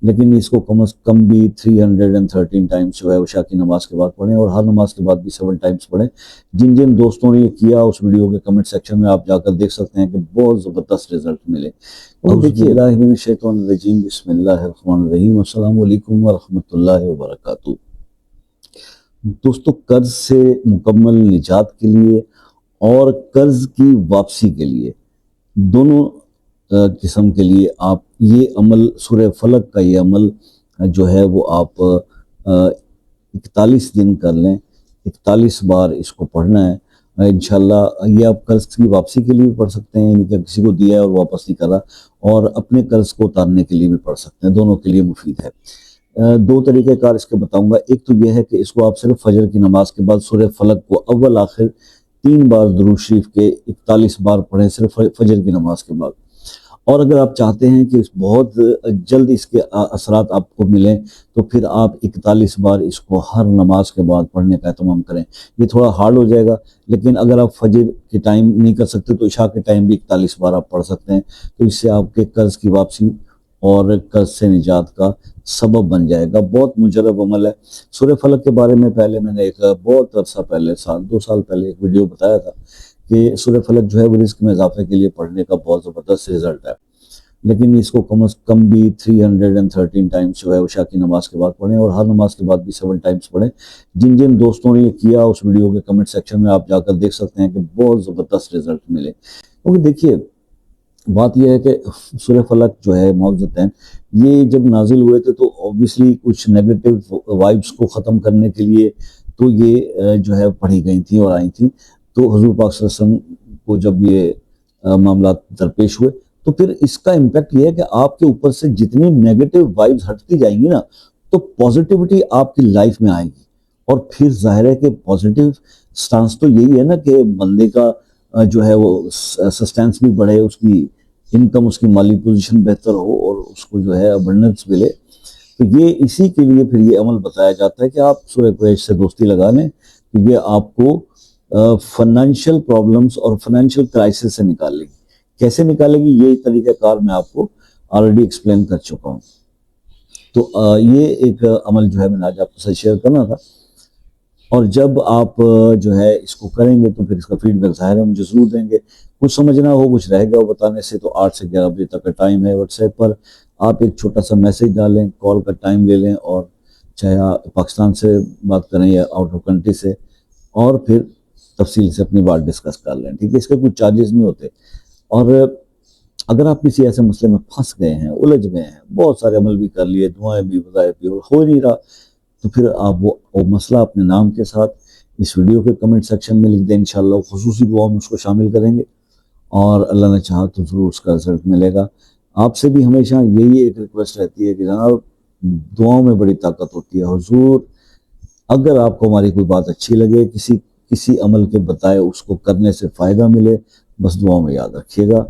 لیکن اس کو کم از کم بھی 313 ٹائمز جو ہے عشاء کی نماز کے بعد پڑھیں، اور ہر نماز کے بعد بھی 7 ٹائمز پڑھیں۔ جن جن دوستوں نے یہ کیا اس ویڈیو کے کمنٹ سیکشن میں آپ جا کر دیکھ سکتے ہیں کہ بہت زبردست رزلٹ ملے۔ اور دیکھیے اللہ من الشیطان الرجیم، بسم اللہ الرحمن الرحیم، السلام علیکم ورحمۃ اللہ وبرکاتہ۔ دوستو، قرض سے مکمل نجات کے لیے اور قرض کی واپسی کے لیے، دونوں قسم کے لیے آپ یہ عمل سورہ فلق کا یہ عمل جو ہے وہ آپ 41 دن کر لیں، 41 بار اس کو پڑھنا ہے انشاءاللہ۔ یہ آپ قرض کی واپسی کے لیے بھی پڑھ سکتے ہیں، یعنی کہ کسی کو دیا ہے اور واپس نہیں کرا، اور اپنے قرض کو اتارنے کے لیے بھی پڑھ سکتے ہیں، دونوں کے لیے مفید ہے۔ 2 طریقہ کار اس کے بتاؤں گا۔ ایک تو یہ ہے کہ اس کو آپ صرف فجر کی نماز کے بعد سورہ فلق کو اول آخر 3 بار درود شریف کے 41 بار پڑھیں صرف فجر کی نماز کے بعد۔ اور اگر آپ چاہتے ہیں کہ بہت جلد اس کے اثرات آپ کو ملیں تو پھر آپ 41 بار اس کو ہر نماز کے بعد پڑھنے کا اہتمام کریں۔ یہ تھوڑا ہارڈ ہو جائے گا، لیکن اگر آپ فجر کے ٹائم نہیں کر سکتے تو عشاء کے ٹائم بھی 41 بار آپ پڑھ سکتے ہیں، تو اس سے آپ کے قرض کی واپسی اور قرض سے نجات کا سبب بن جائے گا۔ بہت مجرب عمل ہے۔ سورہ فلق کے بارے میں پہلے میں نے ایک بہت عرصہ پہلے 2 سال پہلے ایک ویڈیو بتایا تھا کہ سورہ فلق جو ہے وہ رزق میں اضافے کے لیے پڑھنے کا بہت زبردست رزلٹ ہے، لیکن اس کو کم از کم بھی 313 ٹائمز جو ہے عشاء کی نماز کے بعد پڑھیں، اور ہر نماز کے بعد بھی 7 ٹائمز پڑھیں۔ جن جن دوستوں نے یہ کیا اس ویڈیو کے کمنٹ سیکشن میں آپ جا کر دیکھ سکتے ہیں کہ بہت زبردست رزلٹ ملے۔ کیونکہ دیکھیے بات یہ ہے کہ سورہ فلق جو ہے معوذتین یہ جب نازل ہوئے تھے تو اوبیسلی کچھ نیگیٹو وائبس کو ختم کرنے کے لیے تو یہ جو ہے پڑھی گئی تھیں اور آئی تھیں۔ تو حضور پاک صلی اللہ علیہ وسلم کو جب یہ معاملات درپیش ہوئے تو پھر اس کا امپیکٹ یہ ہے کہ آپ کے اوپر سے جتنی نیگیٹو وائبز ہٹتی جائیں گی نا تو پازیٹیوٹی آپ کی لائف میں آئے گی، اور پھر ظاہر ہے کہ پازیٹیو سٹانس تو یہی ہے نا کہ بندے کا جو ہے وہ سسٹینس بھی بڑھے، اس کی انکم، اس کی مالی پوزیشن بہتر ہو، اور اس کو جو ہے ابنڈنس ملے۔ تو یہ اسی کے لیے پھر یہ عمل بتایا جاتا ہے کہ آپ سورہ قریش سے دوستی لگا لیں، کہ یہ آپ کو فائنینشیل پرابلمز اور فائنینشیل کرائسس سے نکال لے گی۔ کیسے نکالے گی یہ طریقہ کار میں آپ کو آلریڈی ایکسپلین کر چکا ہوں۔ تو یہ ایک عمل جو ہے میں نے آج آپ کے ساتھ شیئر کرنا تھا، اور جب آپ جو ہے اس کو کریں گے تو پھر اس کا فیڈ بیک ظاہر ہے مجھے ضرور دیں گے۔ کچھ سمجھنا ہو، کچھ رہ گیا ہو بتانے سے تو 8 سے 11 بجے تک کا ٹائم ہے۔ واٹس ایپ پر آپ ایک چھوٹا سا میسیج ڈالیں، کال کا ٹائم لے لیں، اور چاہے آپ پاکستان سے بات کریں یا آؤٹ آف کنٹری سے، اور پھر تفصیل سے اپنی بات ڈسکس کر لیں، ٹھیک ہے؟ اس کے کچھ چارجز نہیں ہوتے۔ اور اگر آپ کسی ایسے مسئلے میں پھنس گئے ہیں، الجھ گئے ہیں، بہت سارے عمل بھی کر لیے، دعائیں بھی، وظائف بھی، اور ہو نہیں رہا، تو پھر آپ وہ مسئلہ اپنے نام کے ساتھ اس ویڈیو کے کمنٹ سیکشن میں لکھ دیں، انشاءاللہ خصوصی دعاؤں میں اس کو شامل کریں گے، اور اللہ نے چاہا تو ضرور اس کا رزلٹ ملے گا۔ آپ سے بھی ہمیشہ یہی ایک ریکویسٹ رہتی ہے کہ جناب دعاؤں میں بڑی طاقت ہوتی ہے۔ حضور اگر آپ کو ہماری کوئی بات اچھی لگے، کسی عمل کے بتائے اس کو کرنے سے فائدہ ملے، بس دعاؤں میں یاد رکھیے گا۔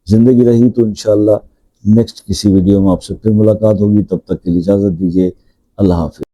زندگی رہی تو انشاءاللہ نیکسٹ کسی ویڈیو میں آپ سے پھر ملاقات ہوگی، تب تک کے لیے اجازت دیجیے، اللہ حافظ۔